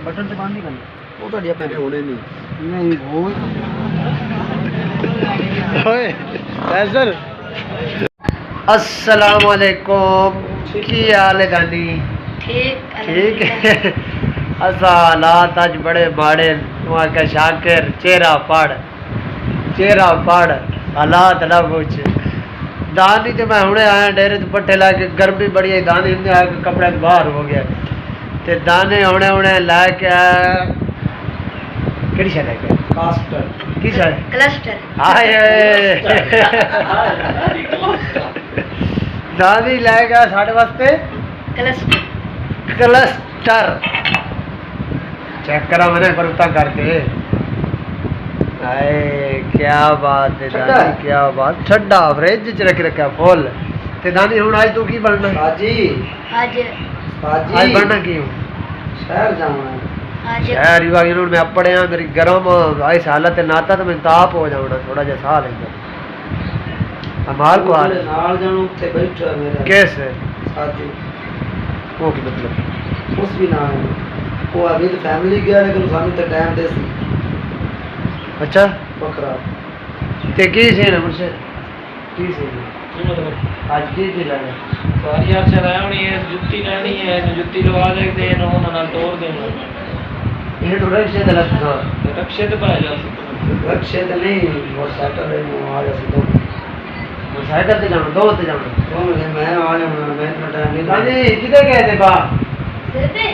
Button से बांध नहीं करना वो तो अपने होने नहीं वो अस्सलाम वालेकुम की हाल है गानी ठीक है असा हालात अज बड़े माड़े का शाकिर चेहरा पड़ हालात ना कुछ दानी तो मैं हुणे आया डेरे तो पट्टे ला के गर्मी बड़ी है दानी ने आके कपड़े तो बाहर हो गया ते दाने हुणे लाके आया केड़ी शय लेके कास्टर की शय क्लस्टर हाय दादी ले गया साढ़े वास्ते क्लस्टर चेक करा मैंने पर उतना करके आए क्या बात है दादी क्या बात ठंडा फ्रिज च रख रखा फुल ते दादी हुन आज तू की बनना आज बनना की शहर जाना शहर युवा इन्होंने मैं अपने यहाँ मेरी गर्म ऐसी हालत है नाता तो मैं ताप हो जाऊंगा थोड़ा जैसा हाल है अमाल को हाल नाल जानो ते बैठो मेरा कैसे साजू वो की मतलब उस भी ना है वो अभी तो फैमिली गया लेकिन सानू तो टाइम दे सी अच्छा बकरा ते की से ना मुझसे की से मतलब आज की लाना सारी यार से लाया होनी है जुत्ती लेनी है जुत्ती लगा दे देन होना ना तोड़ देना ये तो रक्षे तो लगता रक्षे तो पाया जा सकता रक्षे तो नहीं मोटरसाइकिल है वो आ जा सकता मोटरसाइकिल से जाना दो से जाना मैं आ जाऊंगा मैं इतना टाइम नहीं अरे किधर गए थे बा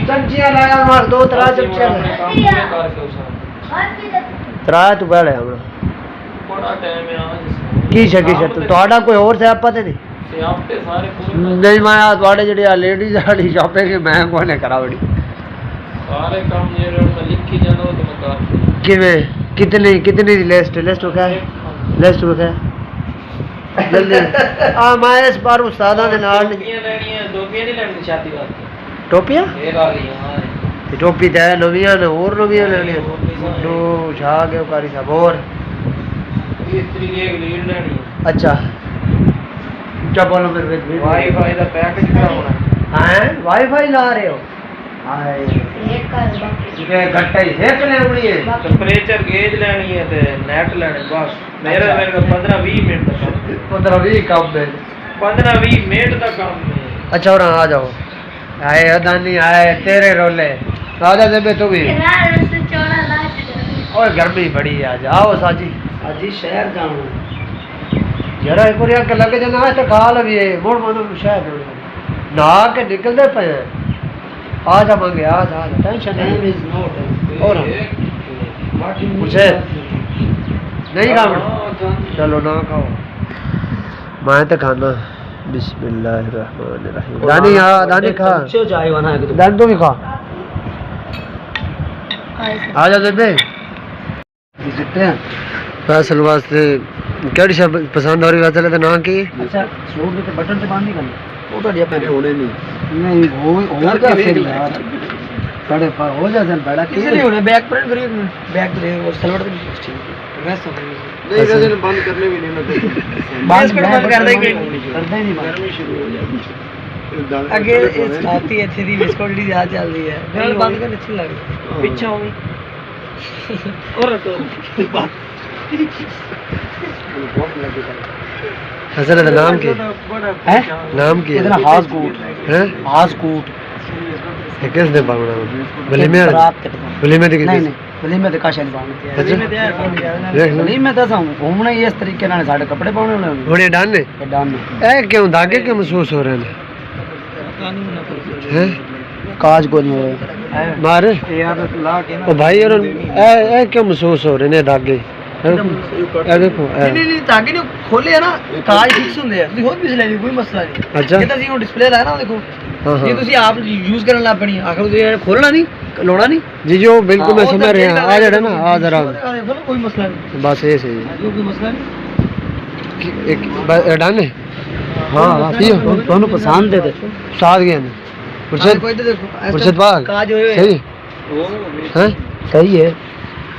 सब्जियां लाया मार दो तरह सब्जियां तरा तू पहले हमरा बड़ा टाइम है आज की शकी तू तोड़ा कोई और से पता नहीं सियापते सारे पूरे नहीं मैं तोड़े जेडी लेडीज वाली शॉपिंग मैं कोने करावड़ी सारे काम ये मैं लिखी जानो तो मैं कर किवे कितनी लिस्ट हो क्या है लिस्ट हो क्या जल्दी आ मैं इस बार उस्तादा दे नाल टोपियां लेनी है टोपियां नहीं लेनी छाती वास्ते टोपियां ये आ रही हां ते टोपी दे नवियां ने और नवियां लेनी दो छा के कारी साहब और इस्त्री की एक लीड लेनी अच्छा क्या बोलो मेरे वाईफाई दा पैकेज कराउना हैं वाईफाई ला रहे हो हाय एक का बाकी घंटा ही एक लेनी है टेंपरेचर गेज लेनी है ते नेट लेने बस मेरे को 15-20 मिनट तक 15-20 काम है 15-20 मिनट तक काम है अच्छा और आ जाओ आए अदानी आए तेरे रोले आजा दे तू भी और गर्मी बड़ी है आज आओ साजी साजी शहर जाऊं जरा एक बार आके लग जाना है तो खा लवी मोड़ मोड़ शहर ना के निकलते पे आ जा मांगे आ जा टेंशन नहीं और मुझे नहीं खाना चलो ना खाओ मैं तो खाना बिस्मिल्लाहिर्रहमानिर्रहीम दानी दानी खा चाय बना के दानी तो भी खा आ जा दे फैसल वास्ते केड़ी शब पसंद हो रही है चले तो ना की अच्छा सूट में बटन से बांध नहीं करना वो तो अपने होने नहीं वो और क्या फिर यार बड़े पर हो जाए बड़ा इसलिए होने बैक प्रिंट करिए बैक ले और सलवार ठीक वैसे नहीं वैसे बंद करने भी नहीं ना बंद कर देंगे करते ही नहीं गर्मी शुरू हो जाएगी आगे इस खाती अच्छी दी बिस्कुट दी याद चल रही है नहीं बंद करने अच्छी लग रही पीछे होगी और रखो हसन का नाम क्या है नाम क्या इतना हास कोट है हास कोट ये किस ने बांगड़ा बली में नहीं बली में तो काशा नहीं बांगड़ा बली में तो हम घूमना ही इस तरीके नाल साडे कपड़े पाउणे होने डाने ए क्यों धागे के महसूस हो रहे हैं काज को नहीं हो मारे यार ला के ना ओ भाई यार ए क्यों महसूस हो रहे ने धागे देखो नहीं ताकि नहीं खोले है ना काज फिक्स होंगे ਤੁਸੀਂ ਹੋਰ ਵੀ ਲੈ ਲਈ ਕੋਈ ਮਸਲਾ ਨਹੀਂ ਅੱਛਾ ਇਹ ਤਾਂ ਅਸੀਂ ਉਹ ਡਿਸਪਲੇ ਲਾਇਆ ਨਾ ਦੇਖੋ ये ਤੁਸੀਂ ਆਪ ਯੂਜ਼ ਕਰਨ ਲੱਗ ਪਣੀ ਆਖਰ ਤੁਸੀਂ ਖੋਲਣਾ ਨਹੀਂ ਲਾਉਣਾ ਨਹੀਂ जी जो बिल्कुल मैं समझ रहा हूं आ जड़ा ना आ जरा कोई मसला नहीं बस ये सही है कोई मसला नहीं एक डन है हां पियो दोनों पसंद दे साथ गए ने पुरशद बाग काज होए सही हैं सही है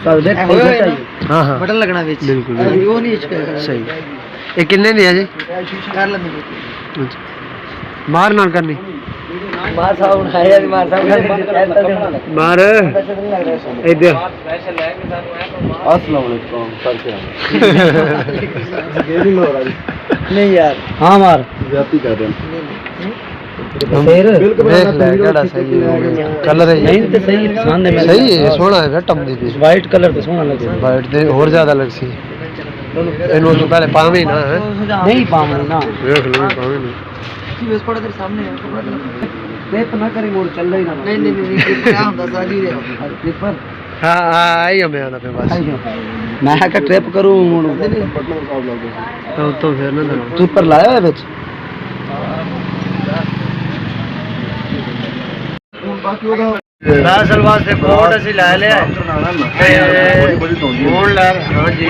हाँ हाँ बटन लगना बिच बिल्कुल वो नहीं सही ये कितने दी है जी कर लेंगे मार ना करनी मार साहब आया मार साहब मार इधर अस्सलाम वालेकुम नहीं यार हाँ मार जाती कर रहे कलर नहीं तो सही सही है सोना है टम दी वाइट कलर तो सोना लगे वाइट दे और ज्यादा लग सी इनो तो पहले पावे ना नहीं पावे ना देख लो पावे ना बस पड़ा तेरे सामने है ट्रिप ना करी मोड़ चल रही ना नहीं नहीं नहीं क्या होता साजी रे ट्रिप पर हां आई हमें आना पे बस मैं का ट्रिप करूं मोड़ तो फिर ना ट्रिप पर लाया है बच असल वास्ते कोट असि लै लिया फोन लै हां जी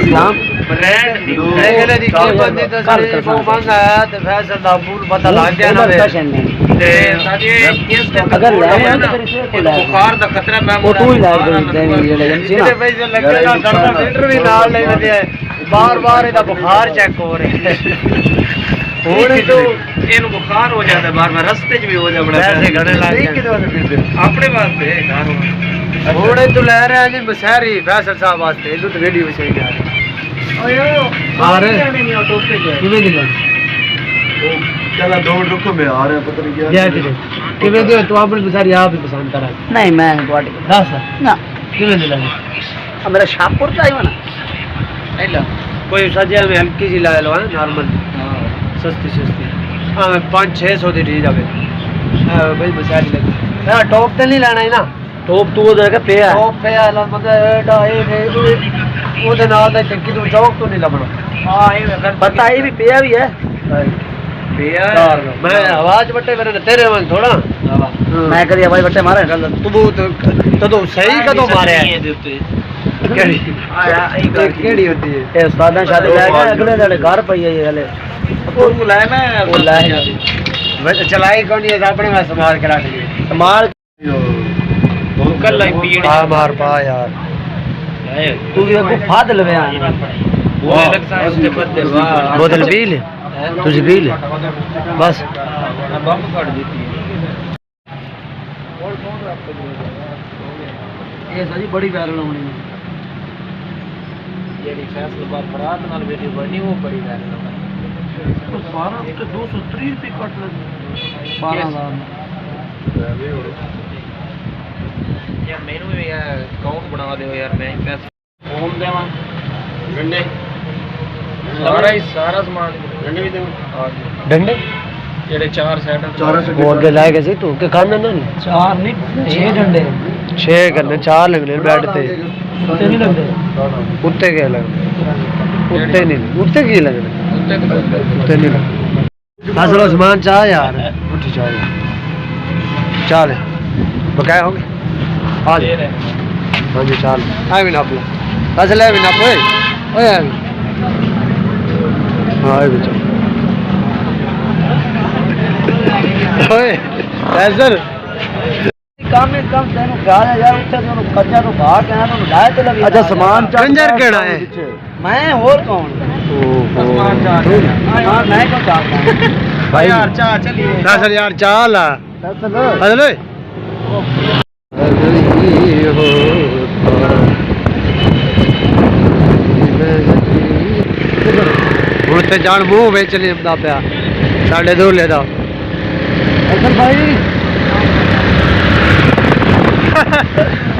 ब्रांड कहले दी की बंदी तसली वो मंग आया ते फैसल दा फूल पता लग गया ना ते साडी केस ते अगर ले ना बुखार दा खतरा मैं वो तू ही लै दे जेड़े एमसी ना पैसे लगे ना डरदा फिल्टर भी नाल ले वदे बार-बार एदा बुखार चेक हो रहा है होने तो ਇਹਨੂੰ ਬੁਖਾਰ ਹੋ ਜਾਂਦਾ ਬਾਰ-ਬਾਰ ਰਸਤੇ 'ਚ ਵੀ ਹੋ ਜਾਂਦਾ ਪੈਸੇ ਘਣੇ ਲੱਗ ਜਾਂਦੇ ਆਪਣੇ ਵਾਸਤੇ ਘਰ ਹੋਣੇ ਤੋਂ ਲੈ ਰਿਹਾ ਜੀ ਮਸਹਿਰੀ ਫੈਸਲ ਸਾਹਿਬ ਵਾਸਤੇ ਇਹਨੂੰ ਤੇ ਵੀਡੀਓ ਸਹੀ ਜਾ ਰਹੀ ਓਏ ਆ ਰਹੇ ਨਹੀਂ ਆਟੋ ਤੇ ਕਿਵੇਂ ਦੀ ਗੱਲ ਉਹ ਚਲਾ ਦੌੜ ਰੁਕੋ ਮੈਂ ਆ ਰਿਹਾ ਪਤਾ ਨਹੀਂ क्या ਕਿਵੇਂ ਦੀ ਤੂੰ ਆਪਣੀ ਮਸਹਿਰੀ ਆਪ ਹੀ ਪਸੰਦ ਕਰਾ ਨਹੀਂ ਮੈਂ ਤੁਹਾਡੇ ਦੱਸ ਨਾ ਕਿਵੇਂ ਦੀ ਲੱਗੀ ਆ ਮੇਰਾ ਸ਼ਾਹਪੁਰ ਦਾ ਆਇਆ ਨਾ ਐਲਾ ਕੋਈ ਸਜਿਆ ਮੈਂ ਹਲਕੀ ਜੀ ਲਾ ਲਵਾ ਨਾਰਮਲ सस्ती सस्ती हाँ 500-600 दी ठीक जावे भाई मसाली लगी यार टॉप तो नहीं लेना है ना टॉप तू उधर का पे है टॉप पे है मतलब एडा ए ओदे नाल दा चक्की तू चौक तो नहीं लबना हां ये पता है भी पे भी है पेया मैं आवाज बट्टे मेरे तेरे मन थोड़ा मैं करी आवाज बट्टे मारे तू तो सही कदों मारे है केड़ी आया केड़ी होती है ए उस्ताद शादी जाएगा अगले दिन घर पई है ये हले वो लाए वो लाए चलाई कौन है अपने में संभाल के रख लिए संभाल कल लाई पीड़ हां मार पा यार तू ये को फाद लवे वो अलग सा उसके बदले बोतल पी ले तुझे पी ले बस बम काट देती है ये सारी बड़ी वायरल होनी है जेडी फैसलाबाद फरात नाल वीडियो बनी वो बड़ी वायरल होनी 12 पे 230 रुपए कट लगे 12000 यार मेनू में यार अकाउंट बना दो यार मैं पैसे फोन देवा डंडे सारा सामान डंडे भी देवा हां डंडे जेडे 4 सेट वो आगे लाएगा सी तू के खाने ना 4 नहीं 6 डंडे 6 करने 4 लगने बेड पे उत्ते नहीं लगदे उत्ते के लगदे उत्ते नहीं उत्ते की लगदे उत्ते नहीं असल सामान चाह यार उठी चाह चाल बकाया हो गए हाँ जी हाँ जी चाल आ भी नाप लो असल है भी नाप ओए हाँ भी चल ओए सर काम में कम तेन ख्याल है यार उत्ते तेन कर्जा तो बाहर कहना तो लाए ते लगी अच्छा सामान कंजर केड़ा है मैं और कौन सामान चाह हां मैं क्यों चाहता भाई यार चाह चलिए सर यार चाल चल ओए ਹੁਣ ਤੇ ਜਾਣ ਮੂੰਹ ਵਿੱਚ ਲਿਪਦਾ ਪਿਆ ਸਾਡੇ ਦੋਲੇ ਦਾ ਅਸਰ ਭਾਈ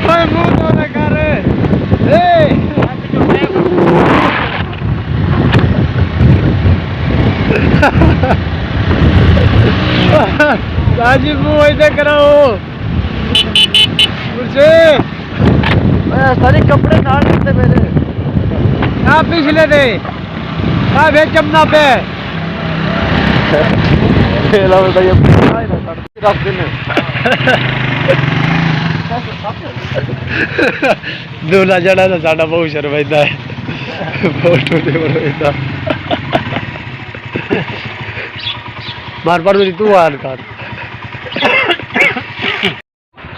ਓਏ ਮੂੰਹ ਤੋਂ ਨਾ ਕਰ ਏ साजी मुंह ऐसे कराओ सारे कपड़े नाल करते मेरे ना पिछले दे ना वे चमना पे लो भाई रख देने दूल्हा जड़ा ना साडा बहुत शर्मिंदा है फोटो दे बड़ा मार पर तू आन कर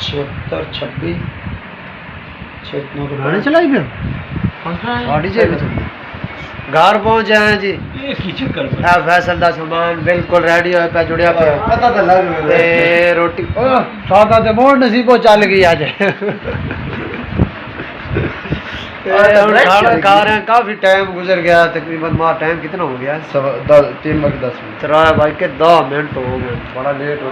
76 26 6 9 बनाने चलाई फिर गाड़ी चाहिए घर पहुंचे हैं जी। ये की चक्कर में फैसल का सामान बिल्कुल रेडी होया पे जुड़िया पे पता तो लग ते रोटी सादा ते मोड़ नसीबो चल गई आज खाना खा रहे हैं, काफी टाइम गुजर गया तकरीबन। मां टाइम कितना हो गया? 3:10 भाई के 10 मिनट हो गए, बड़ा लेट हो